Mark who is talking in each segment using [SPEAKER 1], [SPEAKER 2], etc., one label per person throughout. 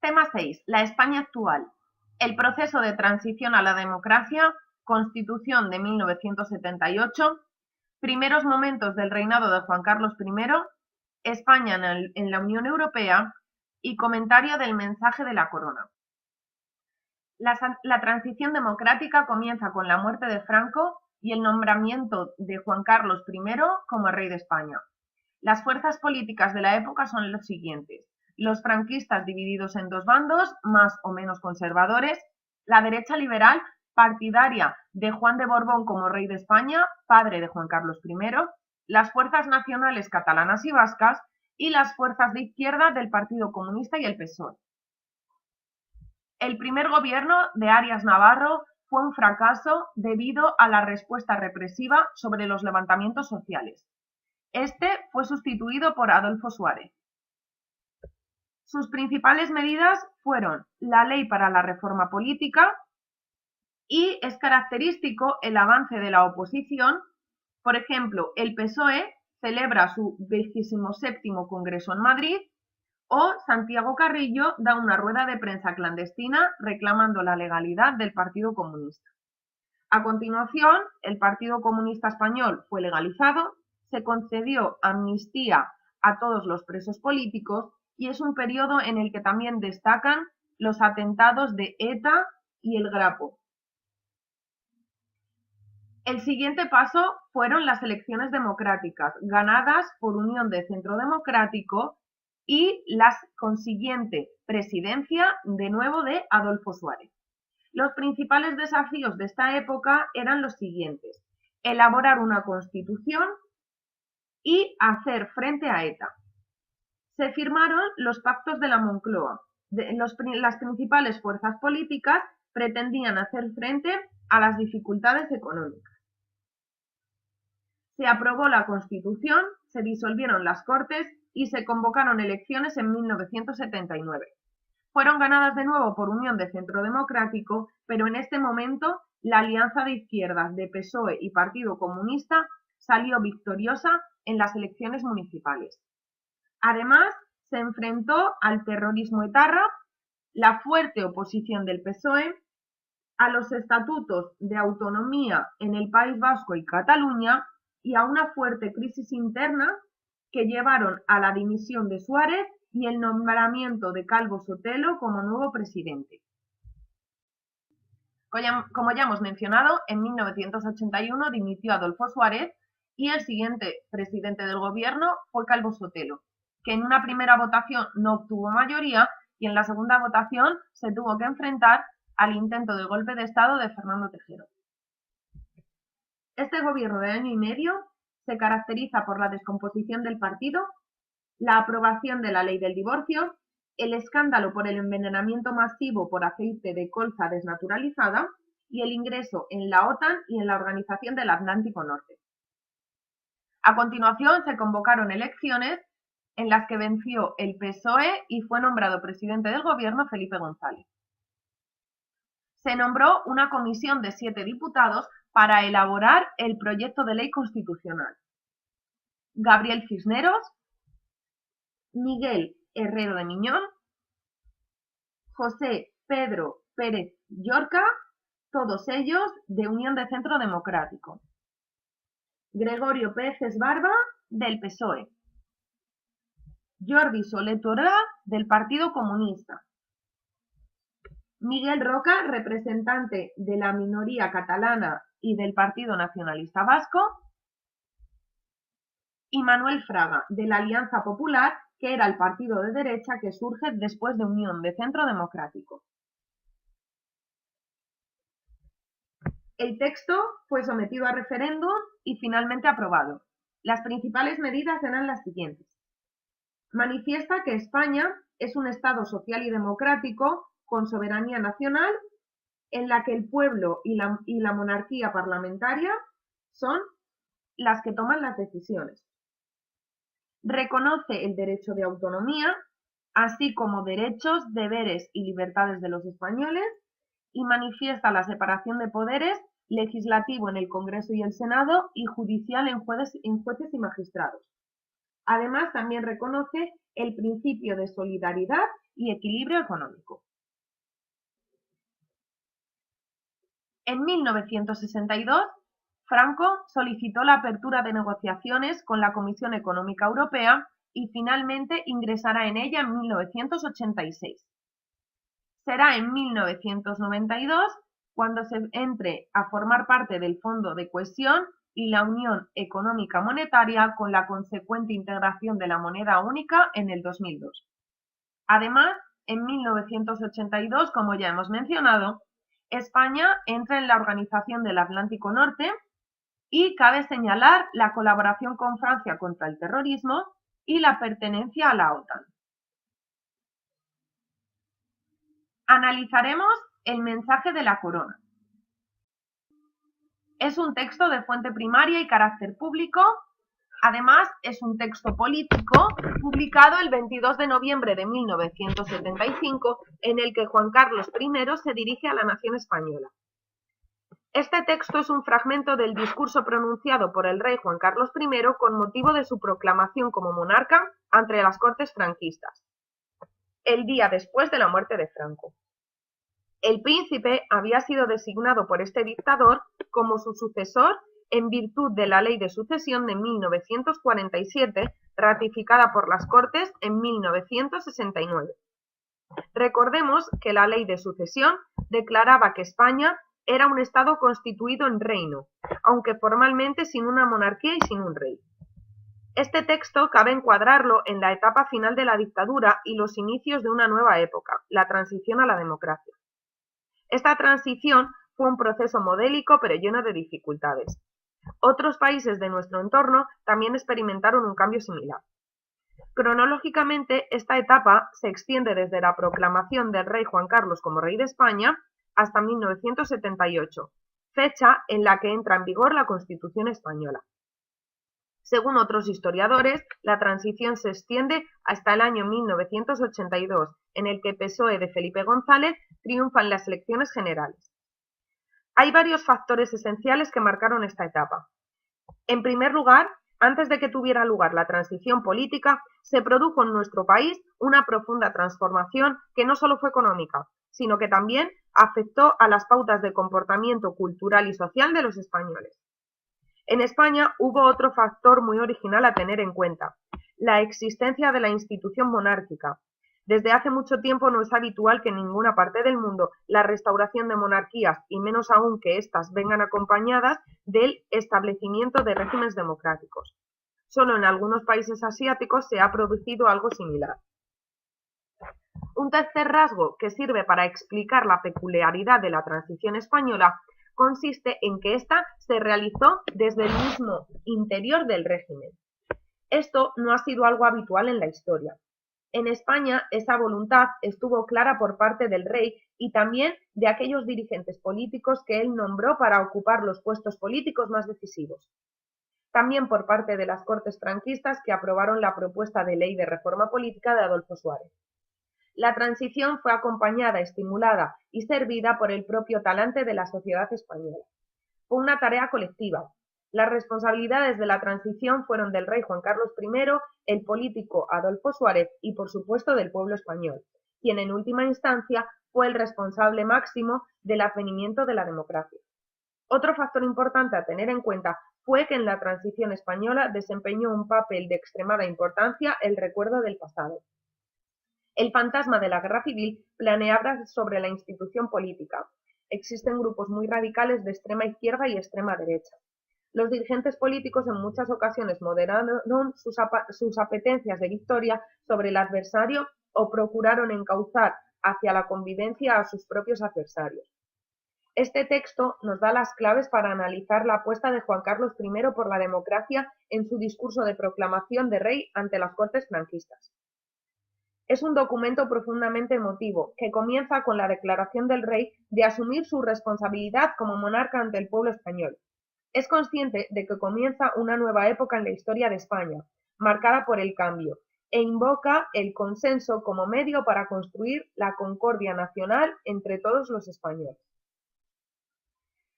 [SPEAKER 1] Tema 6. La España actual. El proceso de transición a la democracia, Constitución de 1978, primeros momentos del reinado de Juan Carlos I, España en la Unión Europea y comentario del mensaje de la corona. La transición democrática comienza con la muerte de Franco y el nombramiento de Juan Carlos I como rey de España. Las fuerzas políticas de la época son los siguientes: los franquistas divididos en dos bandos, más o menos conservadores, la derecha liberal, partidaria de Juan de Borbón como rey de España, padre de Juan Carlos I, las fuerzas nacionales catalanas y vascas y las fuerzas de izquierda del Partido Comunista y el PSOE. El primer gobierno de Arias Navarro fue un fracaso debido a la respuesta represiva sobre los levantamientos sociales. Este fue sustituido por Adolfo Suárez. Sus principales medidas fueron la Ley para la Reforma Política, y es característico el avance de la oposición. Por ejemplo, el PSOE celebra su 27º Congreso en Madrid, o Santiago Carrillo da una rueda de prensa clandestina reclamando la legalidad del Partido Comunista. A continuación, el Partido Comunista Español fue legalizado, se concedió amnistía a todos los presos políticos y es un periodo en el que también destacan los atentados de ETA y el Grapo. El siguiente paso fueron las elecciones democráticas, ganadas por Unión de Centro Democrático, y la consiguiente presidencia de nuevo de Adolfo Suárez. Los principales desafíos de esta época eran los siguientes: elaborar una constitución y hacer frente a ETA. Se firmaron los pactos de la Moncloa. Las principales fuerzas políticas pretendían hacer frente a las dificultades económicas. Se aprobó la Constitución, se disolvieron las Cortes y se convocaron elecciones en 1979. Fueron ganadas de nuevo por Unión de Centro Democrático, pero en este momento la alianza de izquierdas de PSOE y Partido Comunista salió victoriosa en las elecciones municipales. Además, se enfrentó al terrorismo etarra, la fuerte oposición del PSOE, a los estatutos de autonomía en el País Vasco y Cataluña y a una fuerte crisis interna que llevaron a la dimisión de Suárez y el nombramiento de Calvo Sotelo como nuevo presidente. Como ya hemos mencionado, en 1981 dimitió Adolfo Suárez y el siguiente presidente del gobierno fue Calvo Sotelo, que en una primera votación no obtuvo mayoría y en la segunda votación se tuvo que enfrentar al intento de golpe de Estado de Fernando Tejero. Este gobierno de año y medio se caracteriza por la descomposición del partido, la aprobación de la ley del divorcio, el escándalo por el envenenamiento masivo por aceite de colza desnaturalizada y el ingreso en la OTAN y en la Organización del Atlántico Norte. A continuación se convocaron elecciones en las que venció el PSOE y fue nombrado presidente del gobierno Felipe González. Se nombró una comisión de 7 diputados para elaborar el proyecto de ley constitucional. Gabriel Cisneros, Miguel Herrero de Miñón, José Pedro Pérez Llorca, todos ellos de Unión de Centro Democrático. Gregorio Pérez Barba, del PSOE. Jordi Soler Torà, del Partido Comunista. Miguel Roca, representante de la minoría catalana y del Partido Nacionalista Vasco. Y Manuel Fraga, de la Alianza Popular, que era el partido de derecha que surge después de Unión de Centro Democrático. El texto fue sometido a referéndum y finalmente aprobado. Las principales medidas eran las siguientes. Manifiesta que España es un Estado social y democrático con soberanía nacional en la que el pueblo y la monarquía parlamentaria son las que toman las decisiones. Reconoce el derecho de autonomía, así como derechos, deberes y libertades de los españoles, y manifiesta la separación de poderes, legislativo en el Congreso y el Senado y judicial en jueces y magistrados. Además, también reconoce el principio de solidaridad y equilibrio económico. En 1962, Franco solicitó la apertura de negociaciones con la Comisión Económica Europea y finalmente ingresará en ella en 1986. Será en 1992 cuando se entre a formar parte del Fondo de Cohesión y la Unión Económica Monetaria, con la consecuente integración de la moneda única en el 2002. Además, en 1982, como ya hemos mencionado, España entra en la Organización del Atlántico Norte y cabe señalar la colaboración con Francia contra el terrorismo y la pertenencia a la OTAN. Analizaremos el mensaje de la corona. Es un texto de fuente primaria y carácter público. Además, es un texto político publicado el 22 de noviembre de 1975, en el que Juan Carlos I se dirige a la nación española. Este texto es un fragmento del discurso pronunciado por el rey Juan Carlos I con motivo de su proclamación como monarca ante las Cortes franquistas, el día después de la muerte de Franco. El príncipe había sido designado por este dictador como su sucesor en virtud de la Ley de Sucesión de 1947, ratificada por las Cortes en 1969. Recordemos que la Ley de Sucesión declaraba que España era un Estado constituido en reino, aunque formalmente sin una monarquía y sin un rey. Este texto cabe encuadrarlo en la etapa final de la dictadura y los inicios de una nueva época, la transición a la democracia. Esta transición fue un proceso modélico pero lleno de dificultades. Otros países de nuestro entorno también experimentaron un cambio similar. Cronológicamente, esta etapa se extiende desde la proclamación del rey Juan Carlos como rey de España hasta 1978, fecha en la que entra en vigor la Constitución española. Según otros historiadores, la transición se extiende hasta el año 1982, en el que PSOE de Felipe González triunfa en las elecciones generales. Hay varios factores esenciales que marcaron esta etapa. En primer lugar, antes de que tuviera lugar la transición política, se produjo en nuestro país una profunda transformación que no solo fue económica, sino que también afectó a las pautas de comportamiento cultural y social de los españoles. En España hubo otro factor muy original a tener en cuenta: la existencia de la institución monárquica. Desde hace mucho tiempo no es habitual que en ninguna parte del mundo la restauración de monarquías, y menos aún que éstas vengan acompañadas del establecimiento de regímenes democráticos. Solo en algunos países asiáticos se ha producido algo similar. Un tercer rasgo que sirve para explicar la peculiaridad de la transición española consiste en que ésta se realizó desde el mismo interior del régimen. Esto no ha sido algo habitual en la historia. En España esa voluntad estuvo clara por parte del rey y también de aquellos dirigentes políticos que él nombró para ocupar los puestos políticos más decisivos. También por parte de las Cortes franquistas, que aprobaron la propuesta de ley de reforma política de Adolfo Suárez. La transición fue acompañada, estimulada y servida por el propio talante de la sociedad española. Fue una tarea colectiva. Las responsabilidades de la transición fueron del rey Juan Carlos I, el político Adolfo Suárez y, por supuesto, del pueblo español, quien en última instancia fue el responsable máximo del advenimiento de la democracia. Otro factor importante a tener en cuenta fue que en la transición española desempeñó un papel de extremada importancia el recuerdo del pasado. El fantasma de la guerra civil planeaba sobre la institución política. Existen grupos muy radicales de extrema izquierda y extrema derecha. Los dirigentes políticos en muchas ocasiones moderaron sus apetencias de victoria sobre el adversario o procuraron encauzar hacia la convivencia a sus propios adversarios. Este texto nos da las claves para analizar la apuesta de Juan Carlos I por la democracia en su discurso de proclamación de rey ante las Cortes franquistas. Es un documento profundamente emotivo, que comienza con la declaración del rey de asumir su responsabilidad como monarca ante el pueblo español. Es consciente de que comienza una nueva época en la historia de España, marcada por el cambio, e invoca el consenso como medio para construir la concordia nacional entre todos los españoles.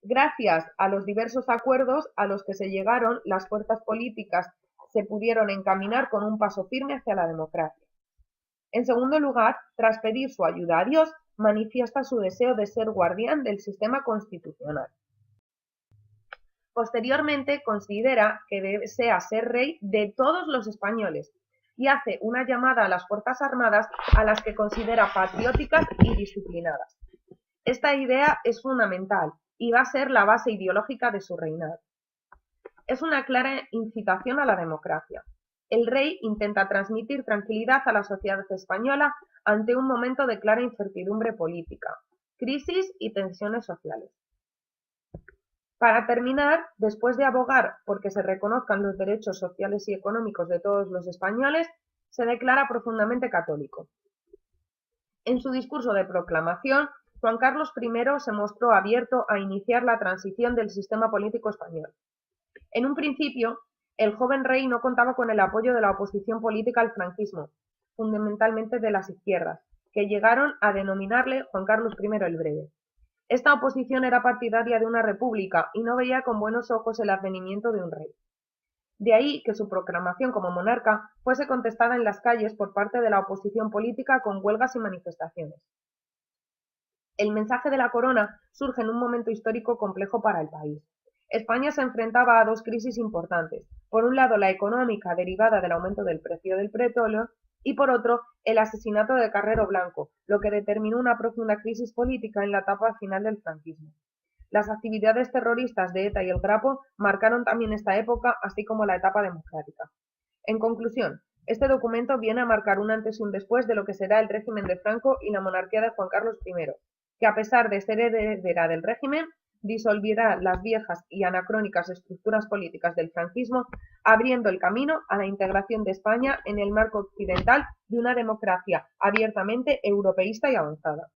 [SPEAKER 1] Gracias a los diversos acuerdos a los que se llegaron, las fuerzas políticas se pudieron encaminar con un paso firme hacia la democracia. En segundo lugar, tras pedir su ayuda a Dios, manifiesta su deseo de ser guardián del sistema constitucional. Posteriormente, considera que desea ser rey de todos los españoles y hace una llamada a las Fuerzas Armadas, a las que considera patrióticas y disciplinadas. Esta idea es fundamental y va a ser la base ideológica de su reinado. Es una clara incitación a la democracia. El rey intenta transmitir tranquilidad a la sociedad española ante un momento de clara incertidumbre política, crisis y tensiones sociales. Para terminar, después de abogar por que se reconozcan los derechos sociales y económicos de todos los españoles, se declara profundamente católico. En su discurso de proclamación, Juan Carlos I se mostró abierto a iniciar la transición del sistema político español. En un principio, el joven rey no contaba con el apoyo de la oposición política al franquismo, fundamentalmente de las izquierdas, que llegaron a denominarle Juan Carlos I el Breve. Esta oposición era partidaria de una república y no veía con buenos ojos el advenimiento de un rey. De ahí que su proclamación como monarca fuese contestada en las calles por parte de la oposición política con huelgas y manifestaciones. El mensaje de la corona surge en un momento histórico complejo para el país. España se enfrentaba a dos crisis importantes. Por un lado, la económica, derivada del aumento del precio del petróleo, y por otro, el asesinato de Carrero Blanco, lo que determinó una profunda crisis política en la etapa final del franquismo. Las actividades terroristas de ETA y el Grapo marcaron también esta época, así como la etapa democrática. En conclusión, este documento viene a marcar un antes y un después de lo que será el régimen de Franco y la monarquía de Juan Carlos I, que a pesar de ser heredera del régimen, disolverá las viejas y anacrónicas estructuras políticas del franquismo, abriendo el camino a la integración de España en el marco occidental de una democracia abiertamente europeísta y avanzada.